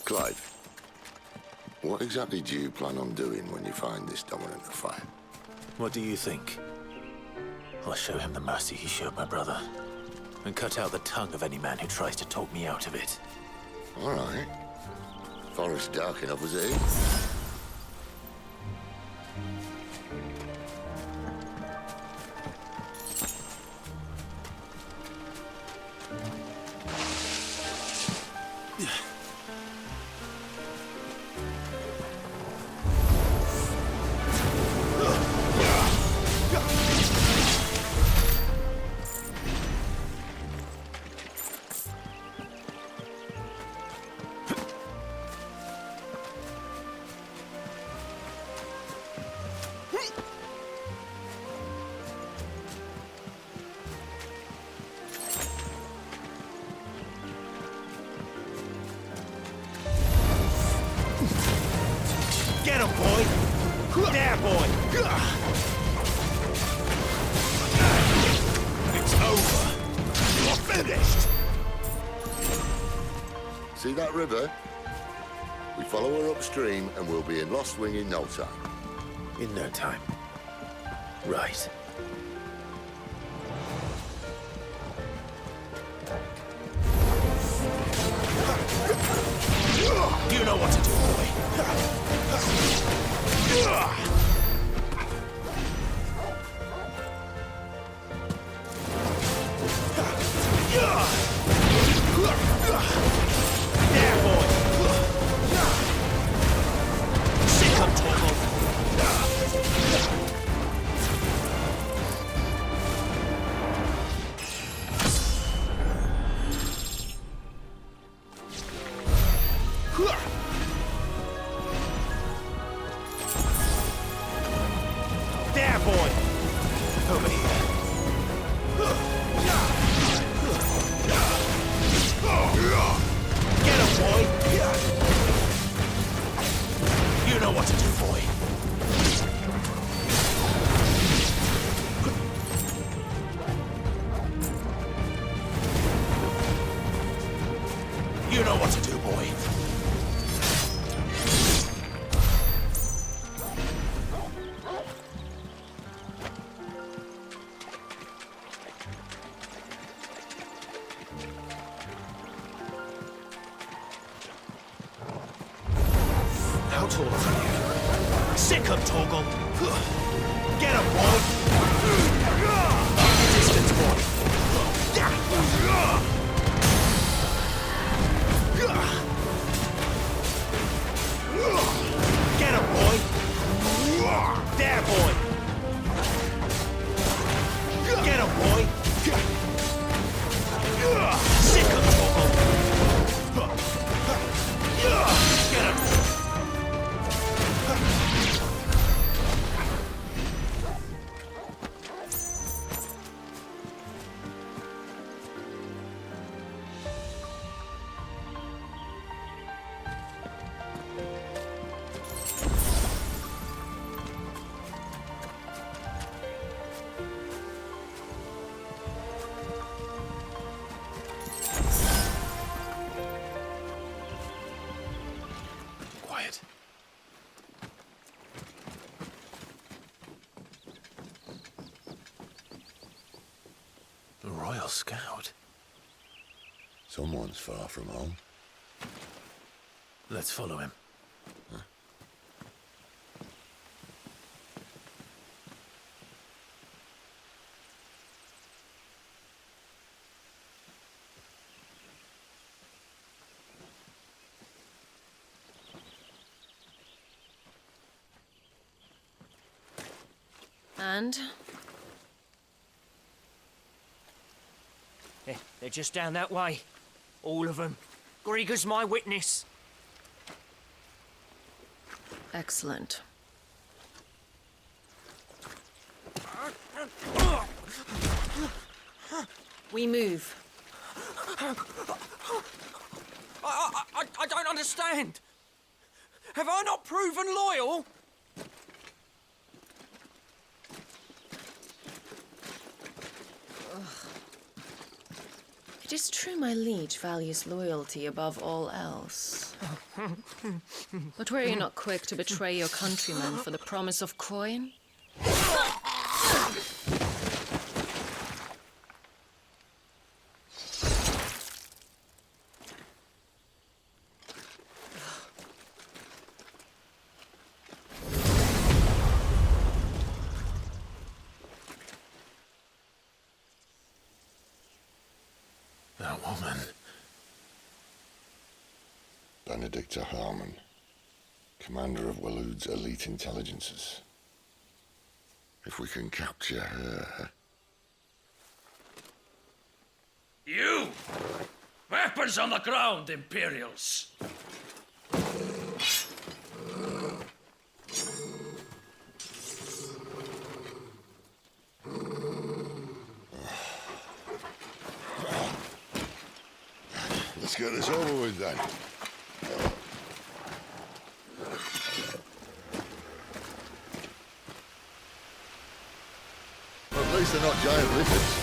Clive, what exactly do you plan on doing when you find this dominant of fire? What do you think? I'll show him the mercy he showed my brother, and cut out the tongue of any man who tries to talk me out of it. All right. Forest dark enough as it is. Get him, boy! There, boy! It's over. You're finished! See that river? We follow her upstream and we'll be in Lost Wing in no time. In no time. Right. You know what to do, boy. There, boy. Sick him, Torgal. There, boy! Over here. Get him, boy! You know what to do, boy. You know what to do, boy. How tall are you? Sick him, Torgal! Get him, boy! Distance, boy! Get him, boy! There, boy! Get him, boy! Sick him, Torgal! Get him! Quiet. A Royal Scout. Someone's far from home. Let's follow him. And? They're just down that way. All of them. Grieger's my witness. Excellent. We move. I don't understand. Have I not proven loyal? It is true my liege values loyalty above all else. But were you not quick to betray your countrymen for the promise of coin? That woman. Benedicta Harmon, commander of Waloed's elite intelligences. If we can capture her... You! Weapons on the ground, Imperials! Let's get this over with then. At least they're not giant lizards.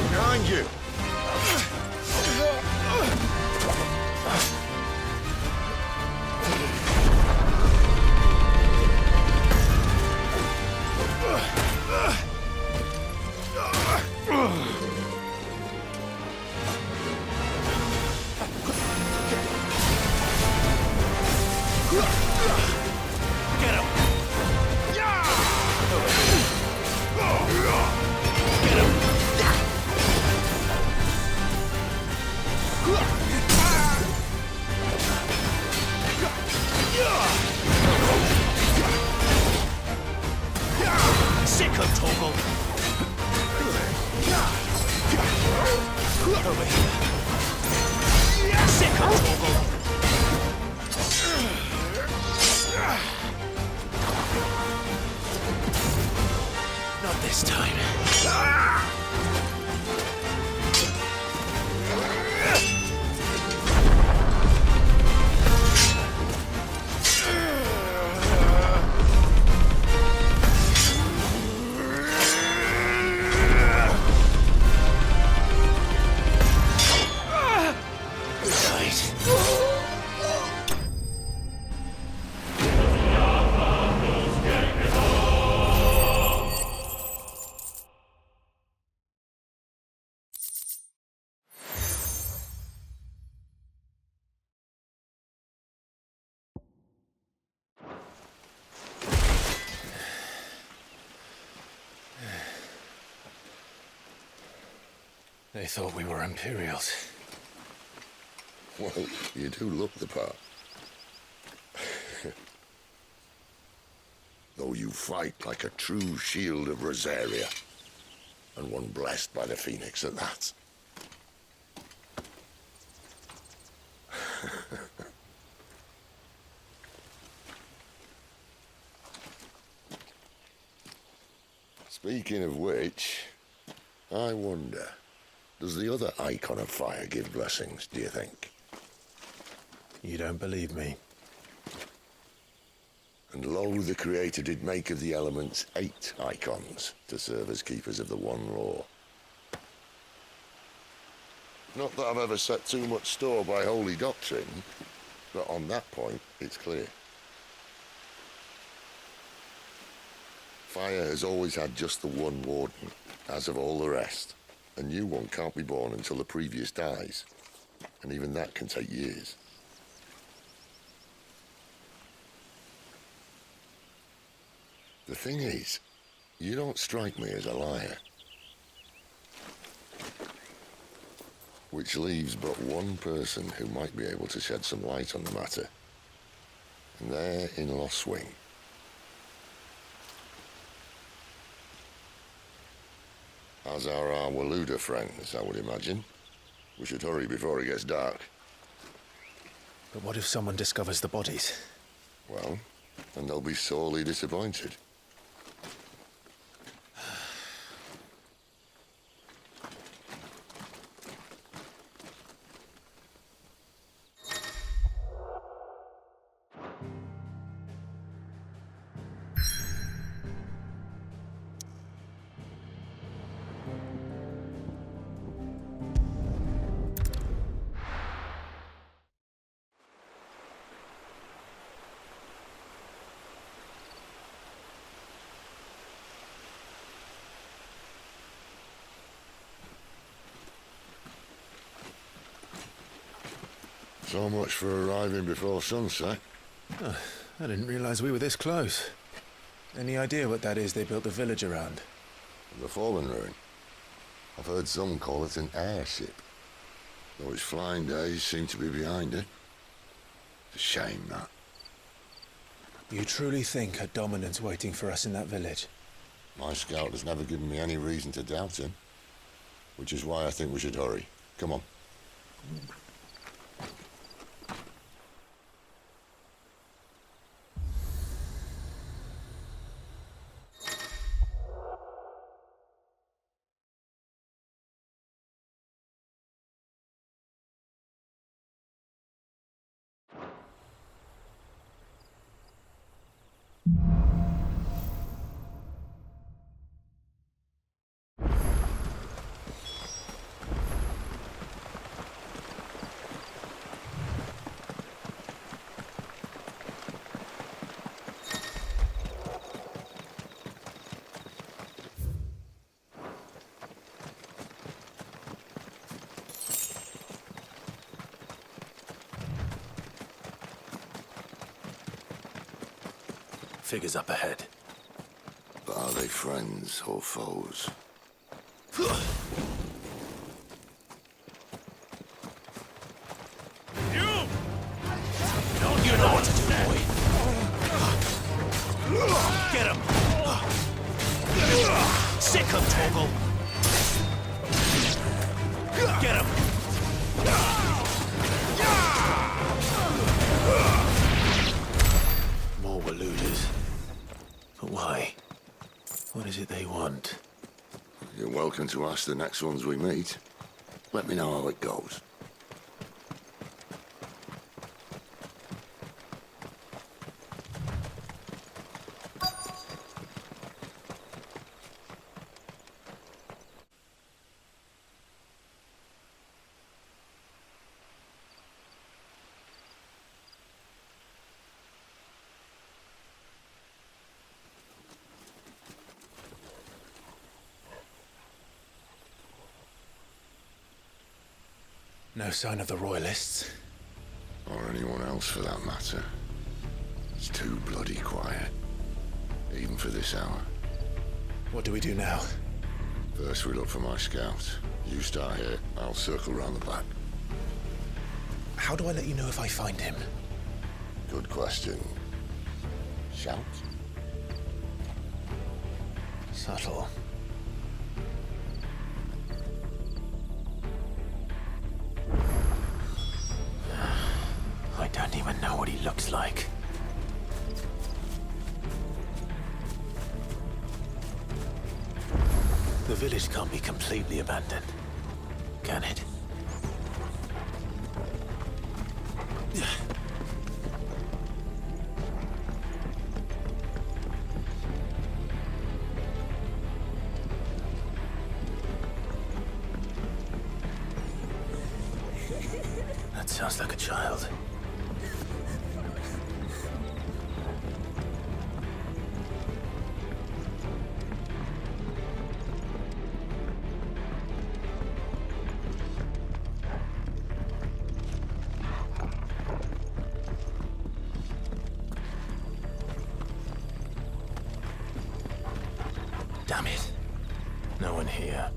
Behind you! Not this time. They thought we were Imperials. Well, you do look the part. Though you fight like a true shield of Rosaria. And one blessed by the Phoenix at that. Speaking of which, I wonder, does the other icon of fire give blessings, do you think? You don't believe me? And lo, the Creator did make of the elements 8 icons to serve as keepers of the one law. Not that I've ever set too much store by holy doctrine, but on that point, it's clear. Fire has always had just the one warden, as of all the rest. A new one can't be born until the previous dies, and even that can take years. The thing is, you don't strike me as a liar. Which leaves but one person who might be able to shed some light on the matter. And they're in Lost Wing. As are our Waluda friends, I would imagine. We should hurry before it gets dark. But what if someone discovers the bodies? Well, and they'll be sorely disappointed. So much for arriving before sunset. Oh, I didn't realize we were this close. Any idea what that is they built the village around? The Fallen Ruin. I've heard some call it an airship. Though its flying days seem to be behind it. It's a shame, that. You truly think a dominant's waiting for us in that village? My scout has never given me any reason to doubt him. Which is why I think we should hurry. Come on. Figures up ahead. But are they friends or foes? You know what to do, boy. Get him! Sick him, Torgal! Get him! More Waludas. But why? What is it they want? You're welcome to ask the next ones we meet. Let me know how it goes. No sign of the Royalists. Or anyone else for that matter. It's too bloody quiet. Even for this hour. What do we do now? First we look for my scout. You start here, I'll circle round the back. How do I let you know if I find him? Good question. Shout? Subtle. I don't even know what he looks like. The village can't be completely abandoned, can it? That sounds like a child. Damn it. No one here.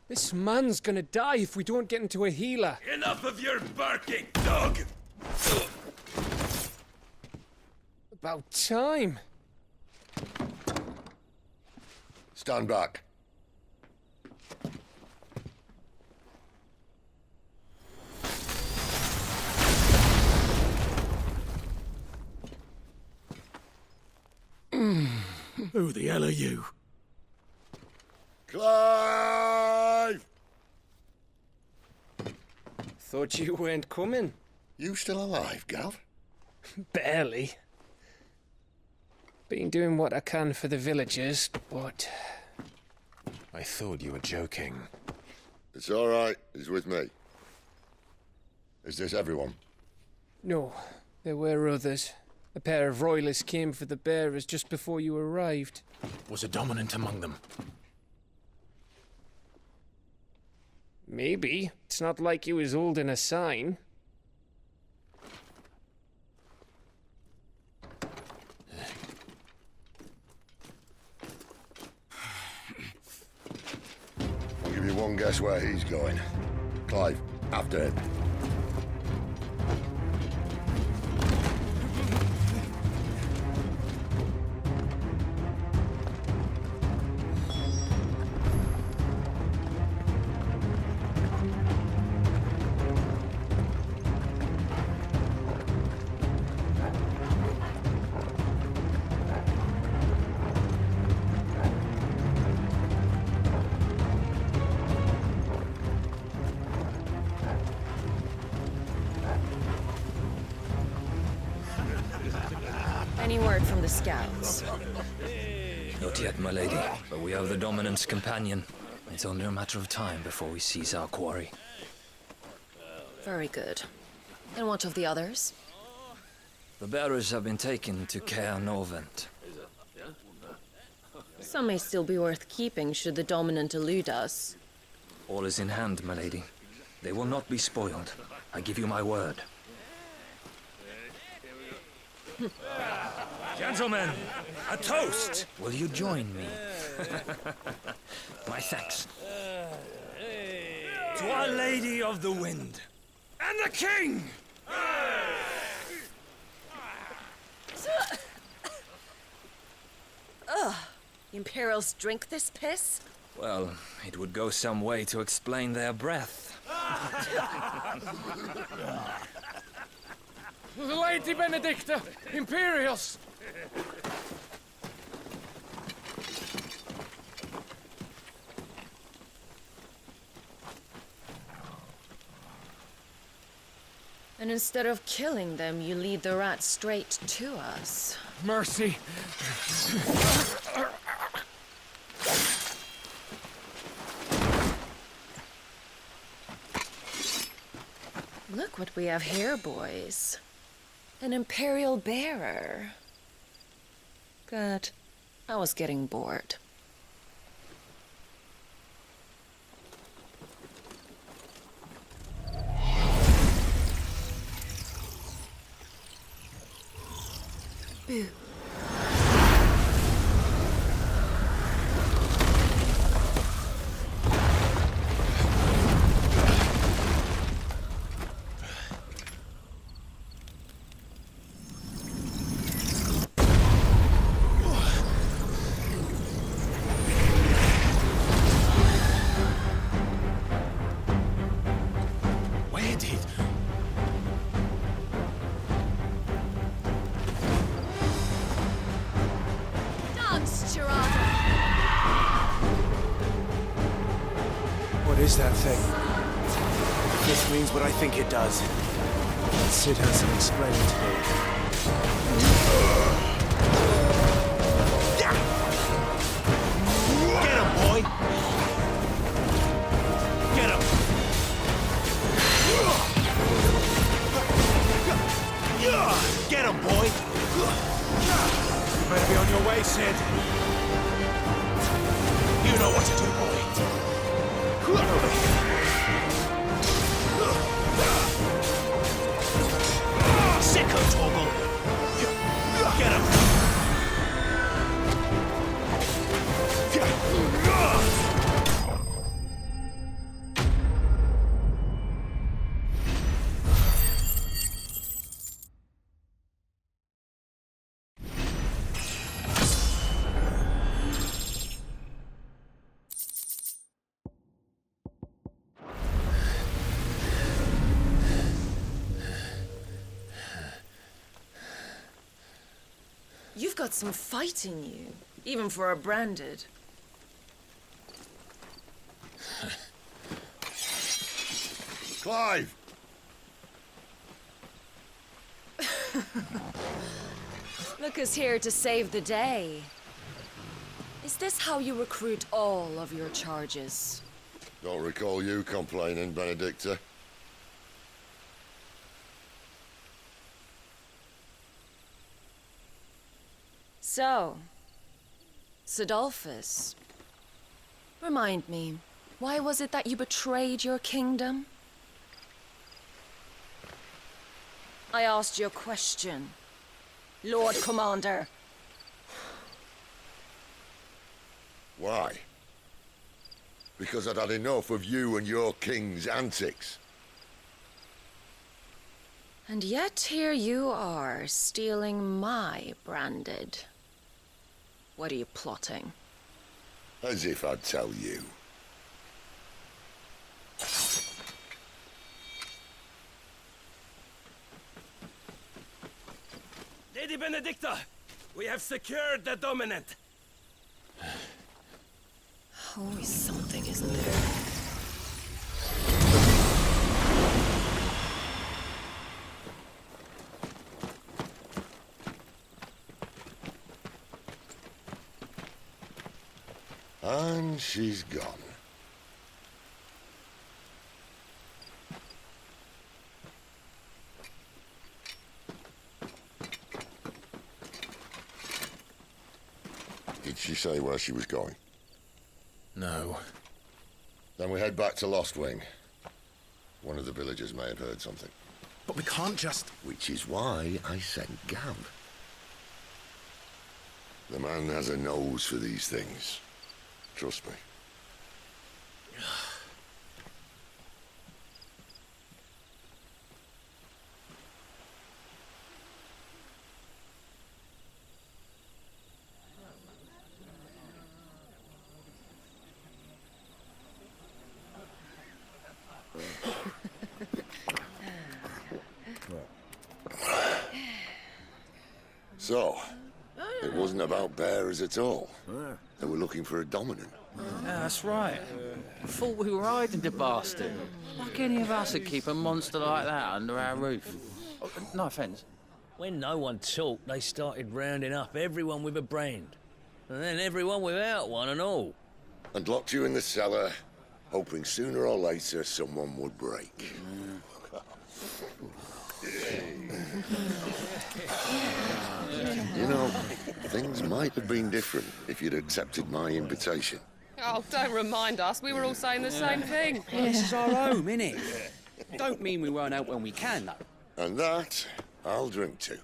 This man's gonna die if we don't get into a healer. Enough of your barking, dog! About time. Stand back. Who the hell are you? Clive! Thought you weren't coming. You still alive, Gav? Barely. Been doing what I can for the villagers, but... I thought you were joking. It's all right. He's with me. Is this everyone? No, there were others. A pair of royalists came for the bearers just before you arrived. Was a dominant among them? Maybe. It's not like he was holding a sign. I'll give you one guess where he's going. Clive, after him. Any word from the scouts? Not yet, my lady, but we have the dominant's companion. It's only a matter of time before we seize our quarry. Very good. And what of the others? The bearers have been taken to Caer Novent. Some may still be worth keeping should the dominant elude us. All is in hand, my lady. They will not be spoiled. I give you my word. Gentlemen, a toast! Will you join me? My thanks. To Our Lady of the Wind. And the King! Ugh. The Imperials drink this piss? Well, it would go some way to explain their breath. Lady Benedicta! Imperials! And instead of killing them, you lead the rats straight to us. Mercy! Look what we have here, boys. An Imperial bearer. Good. I was getting bored. Boo. Where did... What is that thing? This means what I think it does. Sid has some explaining to do. Get him, boy! Get him! Get him, boy! You better be on your way, Sid. You know what to do, boy. Over here. Sicko, Torgal! Get him! You've got some fight in you, even for a branded. Clive! Look who's here to save the day. Is this how you recruit all of your charges? Don't recall you complaining, Benedicta. So, Sidolphus, remind me, why was it that you betrayed your kingdom? I asked you a question, Lord Commander. Why? Because I'd had enough of you and your king's antics. And yet here you are, stealing my branded. What are you plotting? As if I'd tell you. Lady Benedicta, we have secured the dominant. Always something, isn't there? And she's gone. Did she say where she was going? No. Then we head back to Lost Wing. One of the villagers may have heard something. But we can't just... Which is why I sent Gav. The man has a nose for these things. Trust me. So, it wasn't about bearers at all. They were looking for a dominant. Yeah, that's right. Thought we were hiding the bastard. Like any of us would keep a monster like that under our roof. Oh, no offence. When no one talked, they started rounding up everyone with a brand. And then everyone without one and all. And locked you in the cellar, hoping sooner or later someone would break. You know, things might have been different if you'd accepted my invitation. Oh, don't remind us. We were all saying the same thing. Well, this is our home, innit? Don't mean we won't out when we can, though. And that, I'll drink to.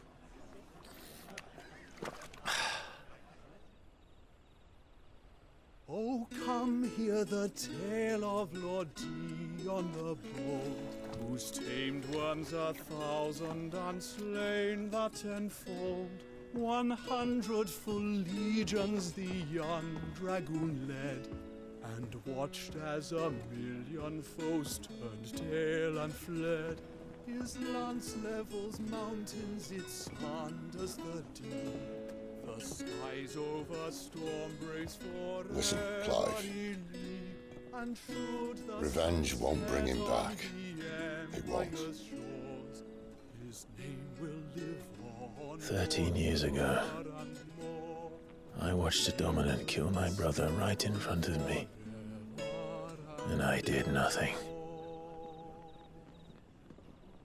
Oh, come hear the tale of Lord Dion the Bold, whose tamed worms 1,000 and slain the tenfold. 100 full legions the young dragoon led, and watched as 1,000,000 foes turned tail and fled. His lance levels mountains, it slanders the deep. The skies over storm breaks for Listen, Clive. Revenge won't bring him back. It won't. 13 years ago, I watched a dominant kill my brother right in front of me, and I did nothing.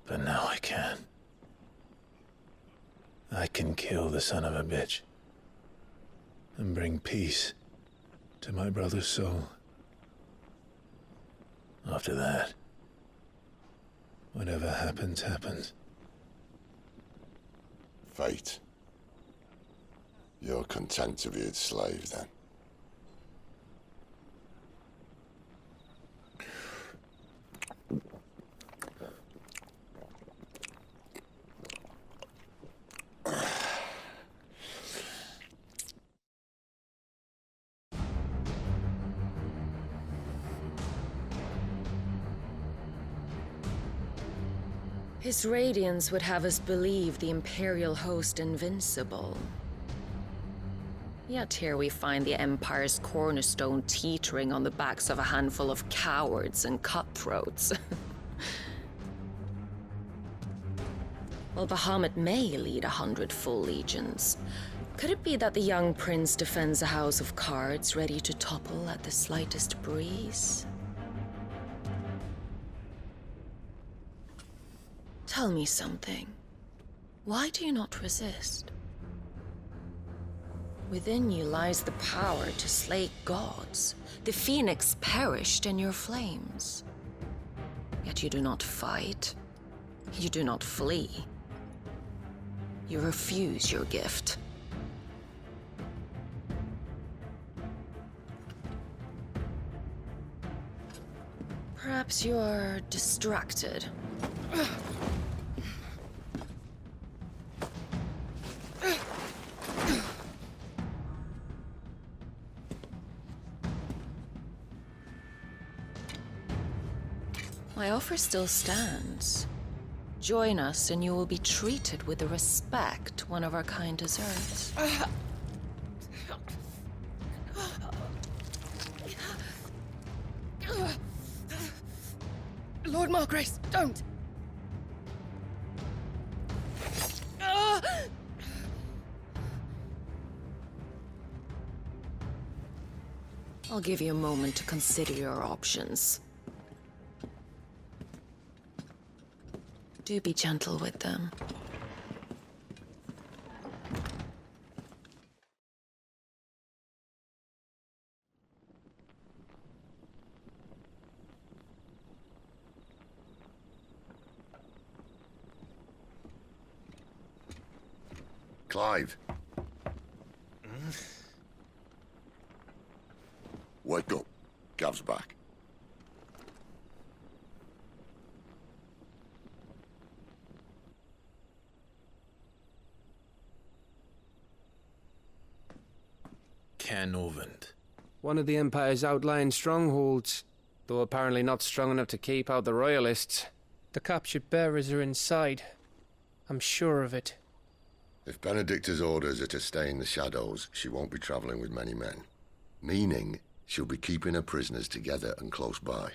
But now I can. I can kill the son of a bitch and bring peace to my brother's soul. After that, whatever happens, happens. Fate. You're content to be its slave, then? His radiance would have us believe the Imperial host invincible. Yet here we find the Empire's cornerstone teetering on the backs of a handful of cowards and cutthroats. While Bahamut may lead 100 full legions, could it be that the young prince defends a house of cards ready to topple at the slightest breeze? Tell me something. Why do you not resist? Within you lies the power to slay gods. The phoenix perished in your flames. Yet you do not fight. You do not flee. You refuse your gift. Perhaps you're distracted. My offer still stands. Join us and you will be treated with the respect one of our kind deserves. Lord Margrace, don't! I'll give you a moment to consider your options. Do be gentle with them. Clive. Wake up. Gav's back. Canorvand. One of the Empire's outlying strongholds, though apparently not strong enough to keep out the Royalists. The captured bearers are inside. I'm sure of it. If Benedicta's orders are to stay in the shadows, she won't be travelling with many men. Meaning, she'll be keeping her prisoners together and close by.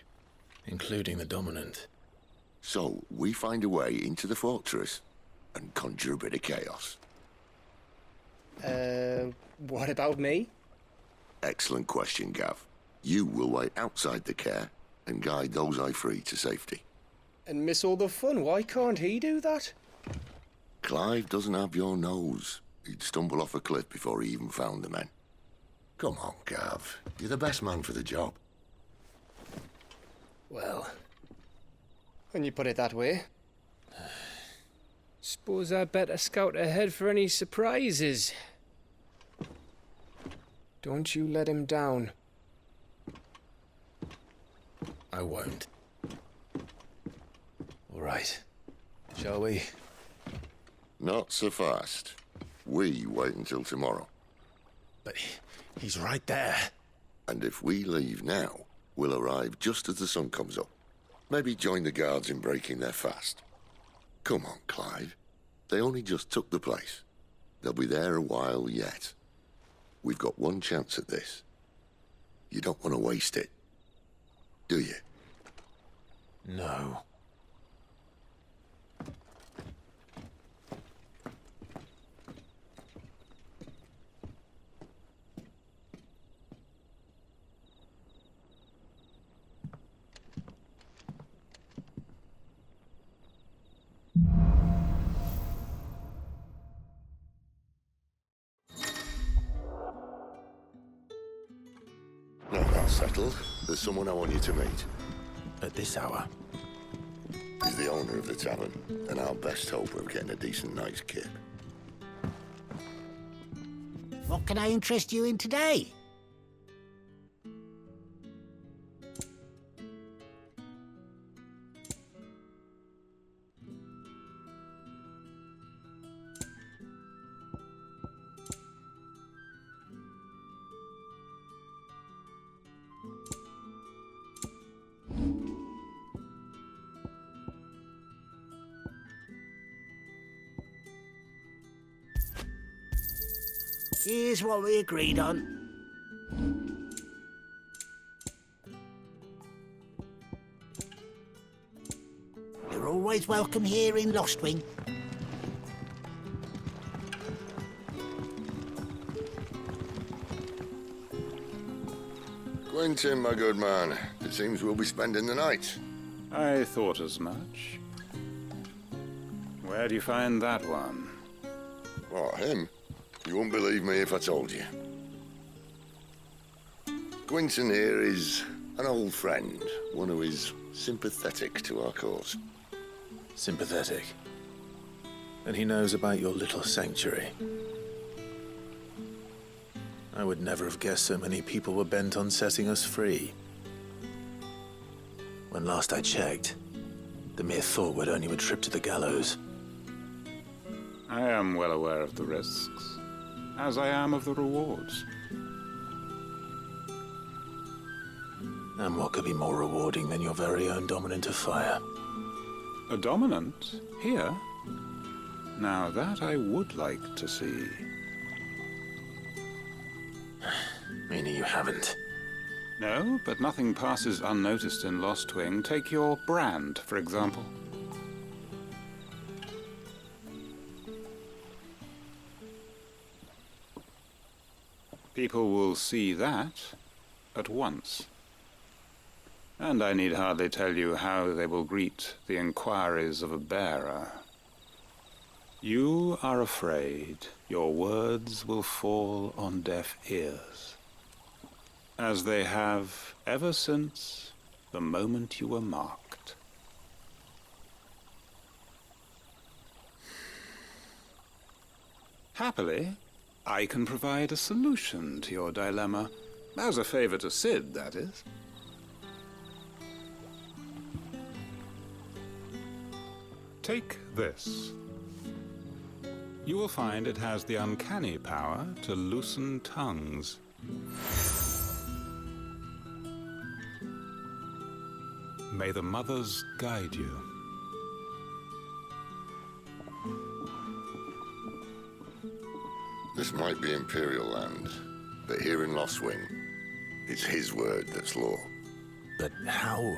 Including the Dominant. So, we find a way into the fortress and conjure a bit of chaos. What about me? Excellent question, Gav. You will wait outside the care and guide those I free to safety. And miss all the fun. Why can't he do that? Clive doesn't have your nose. he'd stumble off a cliff before he even found the men. Come on, Gav. You're the best man for the job. Well, when you put it that way, suppose I better scout ahead for any surprises. Don't you let him down. I won't. All right. Shall we? Not so fast. We wait until tomorrow. But he's right there. And if we leave now, we'll arrive just as the sun comes up. Maybe join the guards in breaking their fast. Come on, Clive. They only just took the place. They'll be there a while yet. We've got one chance at this. You don't want to waste it, do you? No. No, that's settled. There's someone I want you to meet. At this hour? He's the owner of the tavern, and our best hope of getting a decent night's kip. What can I interest you in today? Here's what we agreed on. You're always welcome here in Lostwing. Quentin, my good man. It seems we'll be spending the night. I thought as much. Where do you find that one? What, him? You wouldn't believe me if I told you. Quentin here is an old friend, one who is sympathetic to our cause. Sympathetic. And he knows about your little sanctuary. I would never have guessed so many people were bent on setting us free. When last I checked, the mere thought would earn you a trip to the gallows. I am well aware of the risks, as I am of the rewards. And what could be more rewarding than your very own dominant of fire? A dominant? Here? Now that I would like to see. Meaning you haven't? No, but nothing passes unnoticed in Lostwing. Take your brand, for example. People will see that at once. And I need hardly tell you how they will greet the inquiries of a bearer. You are afraid your words will fall on deaf ears, as they have ever since the moment you were marked. Happily, I can provide a solution to your dilemma, as a favor to Sid, that is. Take this. You will find it has the uncanny power to loosen tongues. May the mothers guide you. This might be Imperial land, but here in Lostwing, it's his word that's law. But how?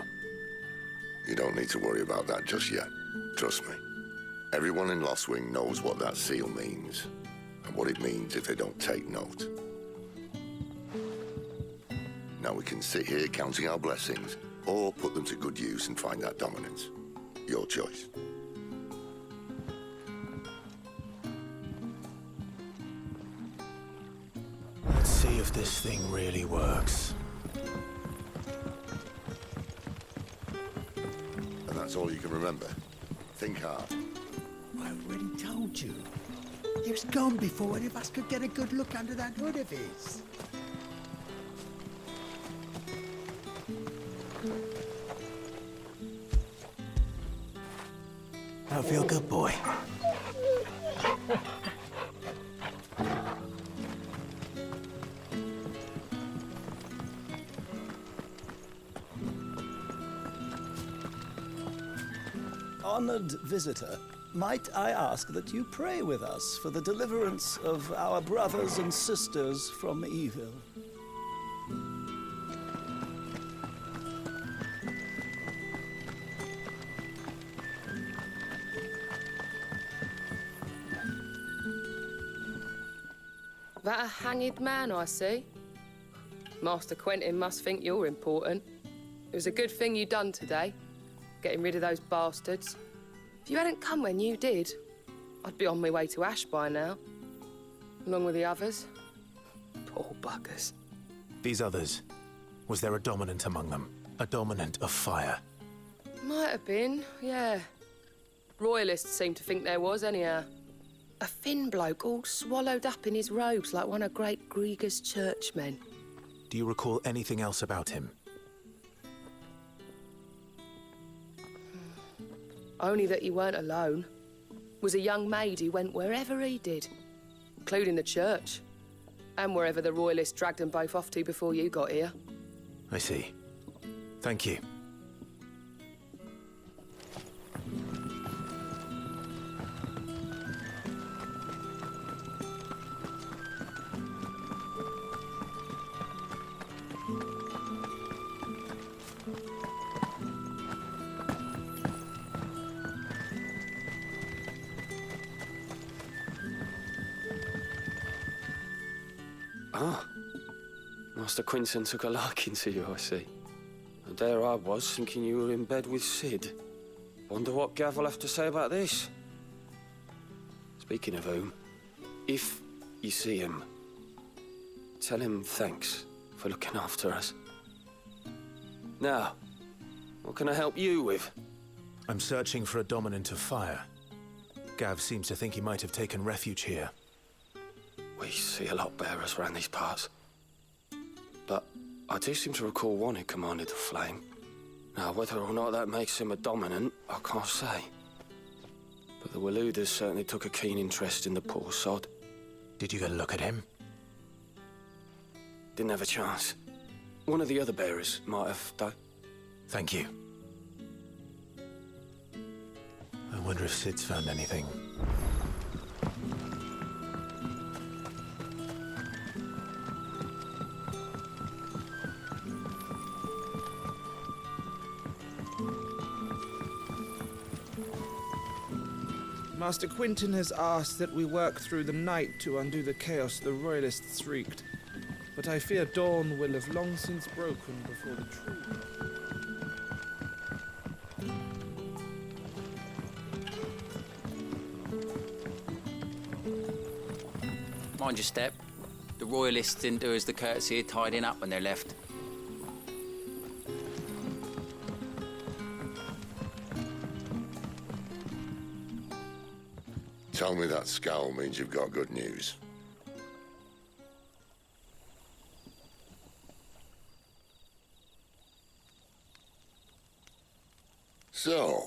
You don't need to worry about that just yet. Trust me. Everyone in Lostwing knows what that seal means, and what it means if they don't take note. Now we can sit here counting our blessings, or put them to good use and find that dominance. Your choice. this thing really works. And that's all you can remember. Think hard. I already told you. It was gone before any of us could get a good look under that hood of his. Don't feel good, boy. Honored visitor, might I ask that you pray with us for the deliverance of our brothers and sisters from evil? That a hanged man I see? Master Quentin must think you're important. It was a good thing you done today, getting rid of those bastards. If you hadn't come when you did, I'd be on my way to Ash by now, along with the others. Poor buggers. These others, was there a dominant among them? A dominant of fire? Might have been, yeah. Royalists seem to think there was, anyhow. A thin bloke all swallowed up in his robes like one of Great Grieger's churchmen. Do you recall anything else about him? Only that he weren't alone. Was a young maid who went wherever he did, including the church, and wherever the Royalists dragged them both off to before you got here. I see. Thank you. Ah, Master Quinton took a liking to you, I see. And there I was, thinking you were in bed with Sid. Wonder what Gav will have to say about this. Speaking of whom, if you see him, tell him thanks for looking after us. Now, what can I help you with? I'm searching for a dominant of fire. Gav seems to think he might have taken refuge here. We see a lot bearers around these parts. But I do seem to recall one who commanded the flame. Now, whether or not that makes him a dominant, I can't say. But the Waluders certainly took a keen interest in the poor sod. Did you get a look at him? Didn't have a chance. One of the other bearers might have, though. Thank you. I wonder if Sid's found anything. Master Quinton has asked that we work through the night to undo the chaos the Royalists wreaked. But I fear dawn will have long since broken before the true... Mind your step. The Royalists didn't do us the courtesy of tidying up when they left. Tell me that scowl means you've got good news. So,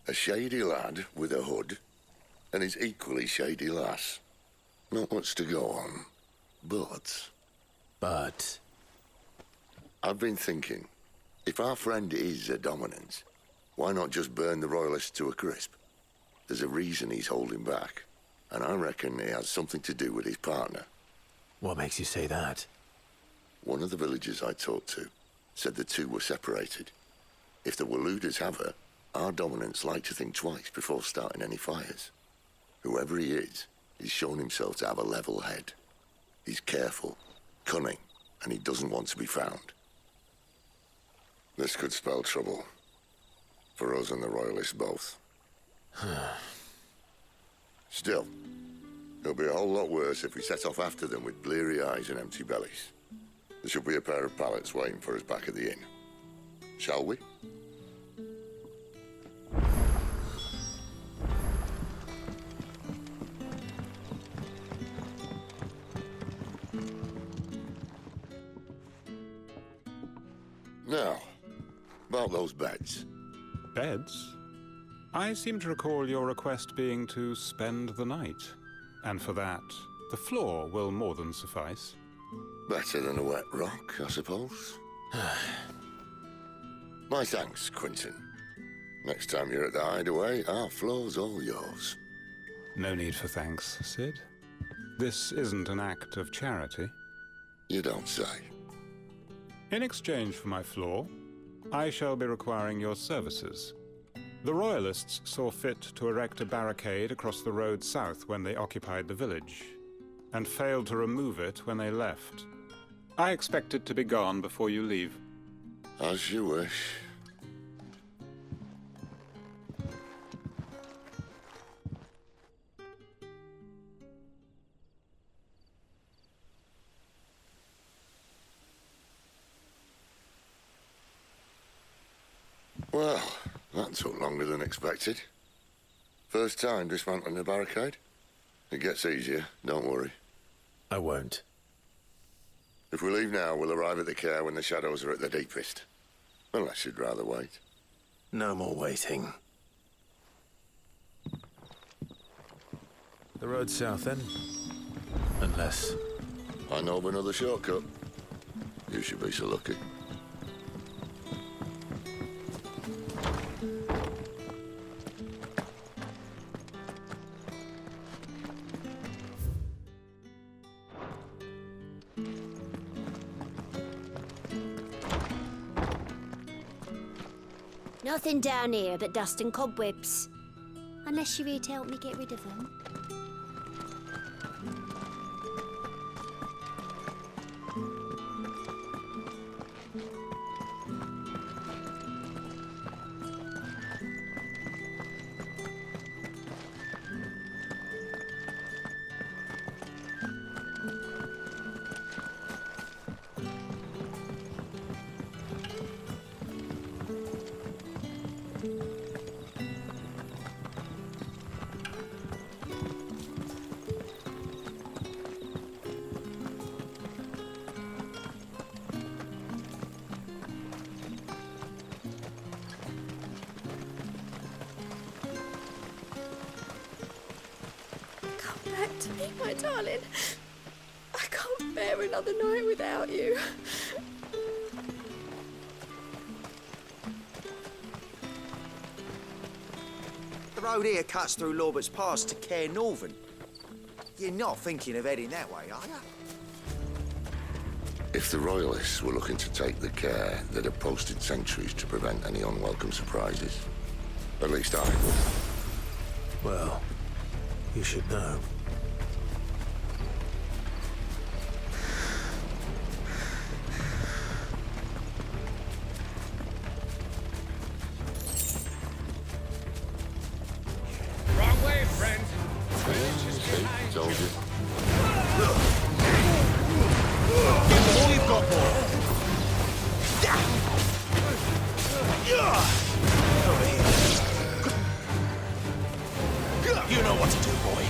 a shady lad with a hood and his equally shady lass. Not much to go on, but... I've been thinking, if our friend is a dominant, why not just burn the Royalists to a crisp? There's a reason he's holding back, and I reckon it has something to do with his partner. What makes you say that? One of the villagers I talked to said the two were separated. If the Waluders have her, our dominants like to think twice before starting any fires. Whoever he is, he's shown himself to have a level head. He's careful, cunning, and he doesn't want to be found. This could spell trouble. For us and the Royalists both. Still, It'll be a whole lot worse if we set off after them with bleary eyes and empty bellies. There should be a pair of pallets waiting for us back at the inn. Shall we? Now, about those beds. Beds? I seem to recall your request being to spend the night. And for that, the floor will more than suffice. Better than a wet rock, I suppose. My thanks, Quentin. Next time you're at the hideaway, our floor's all yours. No need for thanks, Sid. This isn't an act of charity. You don't say. In exchange for my floor, I shall be requiring your services. The Royalists saw fit to erect a barricade across the road south when they occupied the village, and failed to remove it when they left. I expect it to be gone before you leave. As you wish. Well, that took longer than expected. First time dismantling a barricade? It gets easier, don't worry. I won't. If we leave now, we'll arrive at the care when the shadows are at their deepest. Unless you'd rather wait. No more waiting. The road south, then? Unless... I know of another shortcut. You should be so lucky. Nothing down here but dust and cobwebs. Unless you're here to help me get rid of them. To me, my darling. I can't bear another night without you. The road here cuts through Lorbert's Pass to Care Northern. You're not thinking of heading that way, are you? If the Royalists were looking to take the care, they'd have posted sentries to prevent any unwelcome surprises. At least I would. Well, you should know. Wrong way, friend. Told you. Give them all you've got, boy. Over here. You know what to do, boy.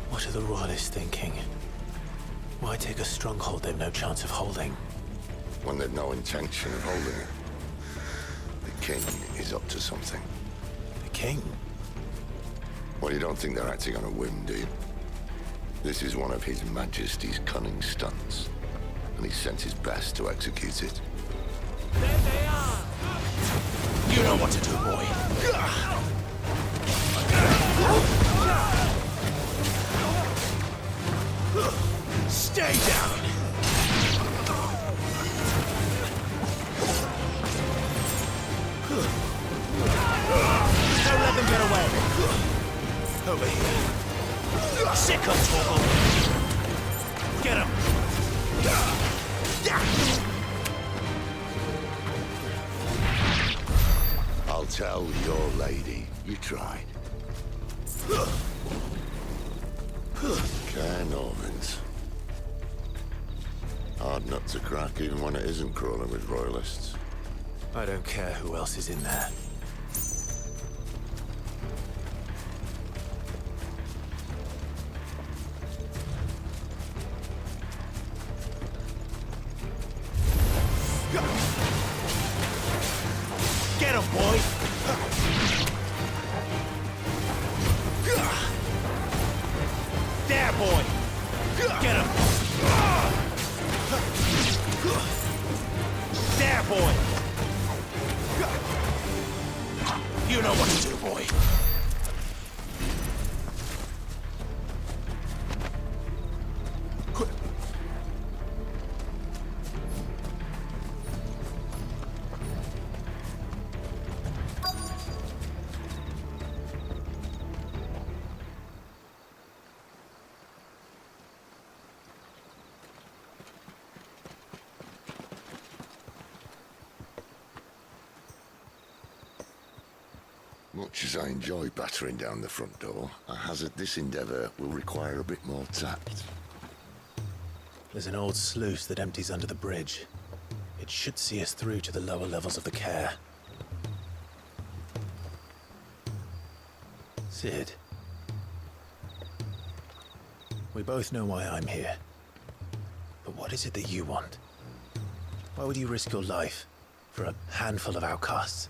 What are the Royalists thinking? Why take a stronghold they've no chance of holding? When they've no intention of holding it. The king is up to something. The king? Well, you don't think they're acting on a whim, do you? This is one of His Majesty's cunning stunts, and he's sent his best to execute it. There they are! You know what to do, boy. Stay down! Don't let them get away. Over here. Sick of Torgal. Get him! I'll tell your lady you tried. Cairnorvins. Hard nut to crack even when it isn't crawling with royalists. I don't care who else is in there. Get him, boy! There, boy! Get him! There, boy! You know what to do, boy. Much as I enjoy battering down the front door, I hazard this endeavour will require a bit more tact. There's an old sluice that empties under the bridge. It should see us through to the lower levels of the care. Sid. We both know why I'm here. But what is it that you want? Why would you risk your life for a handful of outcasts?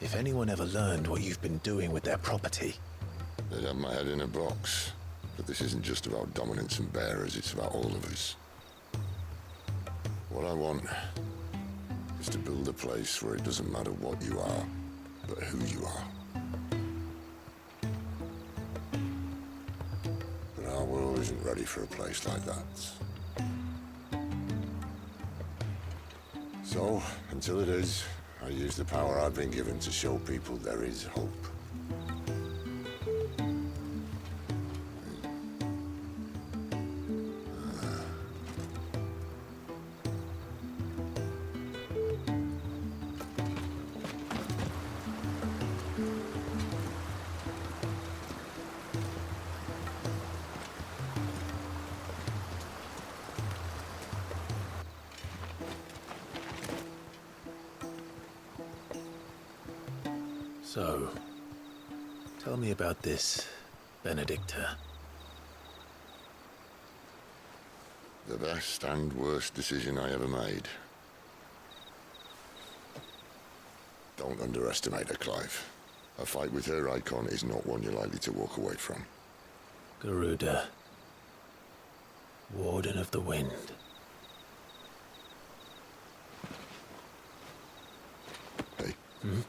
If anyone ever learned what you've been doing with their property... They'd have my head in a box. But this isn't just about dominance and bearers, it's about all of us. What I want is to build a place where it doesn't matter what you are, but who you are. But our world isn't ready for a place like that. So, until it is, I use the power I've been given to show people there is hope. So, tell me about this Benedicta. The best and worst decision I ever made. Don't underestimate her, Clive. A fight with her icon is not one you're likely to walk away from. Garuda. Warden of the Wind. Hey. Hmm?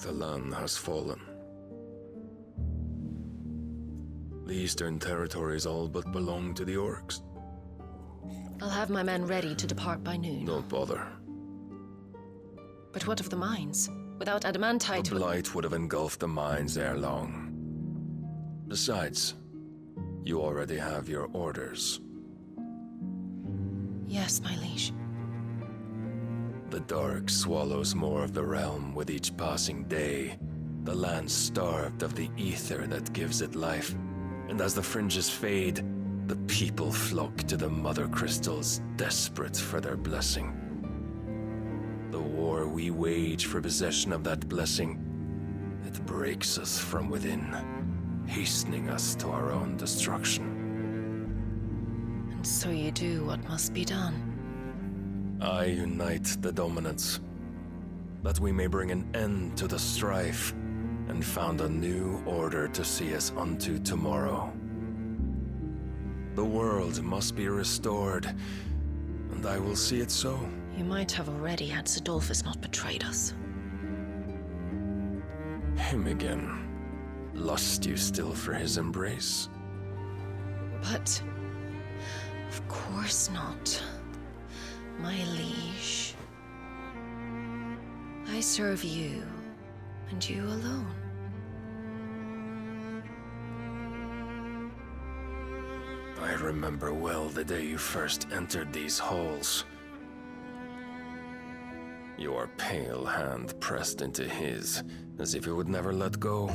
The land has fallen. The Eastern Territories all but belong to the Orcs. I'll have my men ready to depart by noon. Don't bother. But what of the mines? Without adamantite... The blight would have engulfed the mines ere long. Besides, you already have your orders. Yes, my liege. The dark swallows more of the realm with each passing day. The land starved of the ether that gives it life. And as the fringes fade, the people flock to the mother crystals, desperate for their blessing. The war we wage for possession of that blessing It breaks us from within, hastening us to our own destruction. And so you do what must be done. I unite the dominants, that we may bring an end to the strife and found a new order to see us unto tomorrow. The world must be restored, and I will see it so. You might have already had Sidolphus not betrayed us. Him again. Lust you still for his embrace? But... of course not. My liege. I serve you, and you alone. I remember well the day you first entered these halls. Your pale hand pressed into his, as if it would never let go.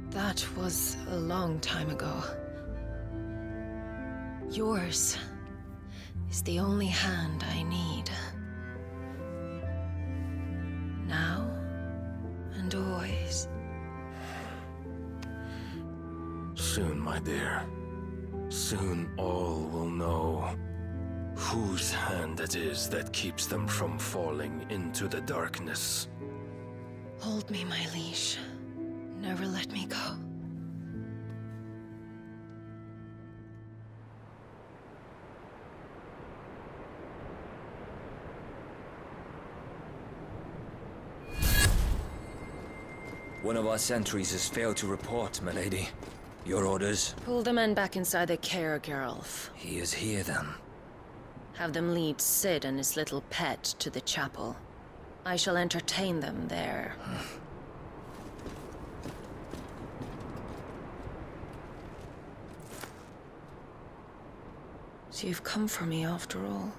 That was a long time ago. Yours is the only hand I need. Now and always. Soon, my dear. Soon all will know whose hand it is that keeps them from falling into the darkness. Hold me, my liege. Never let me go. One of our sentries has failed to report, milady. Your orders? Pull the men back inside the care, Geralf. He is here, then. Have them lead Sid and his little pet to the chapel. I shall entertain them there. So you've come for me after all.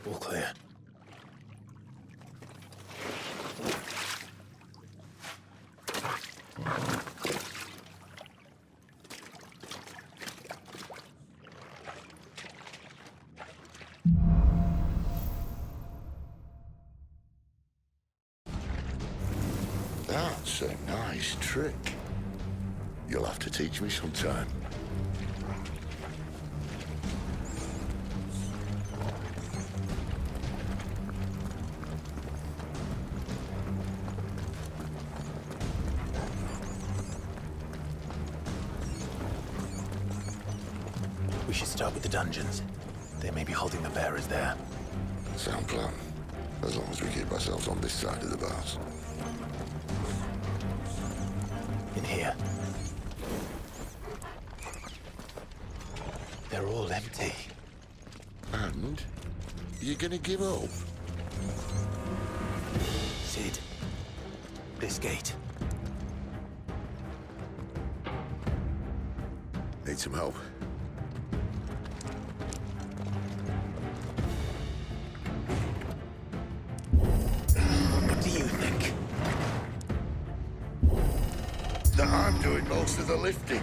All clear. That's a nice trick. You'll have to teach me sometime. We should start with the dungeons. They may be holding the bearers there. Sound plan. As long as we keep ourselves on this side of the bars. In here. They're all empty. And? You're gonna give up? Sid. This gate. Need some help? What do you think? That I'm doing most of the lifting.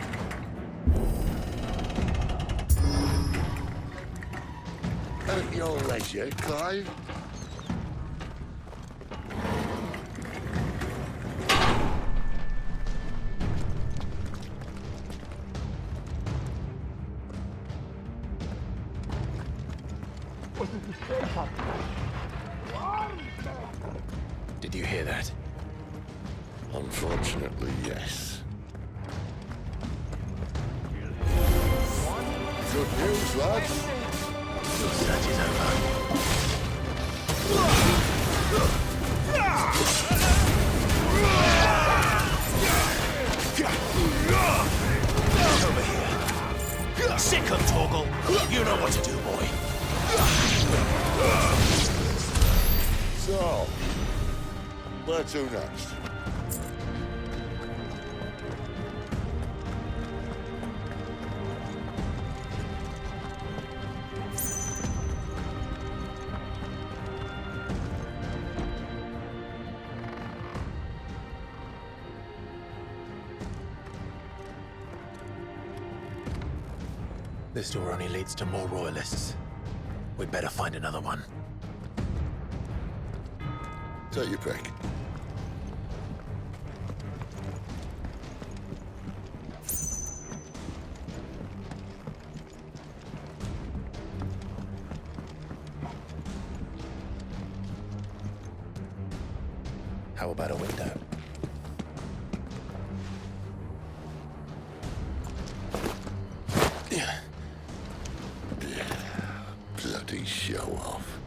At your leisure, Clive. Did you hear that? Unfortunately, yes. Good news, lads. Your search is over. Over here. Sick of Torgal. You know what to do, boy. So, where to next? This door only leads to more royalists. We'd better find another one. Take your pick. How about a window? Bloody show off.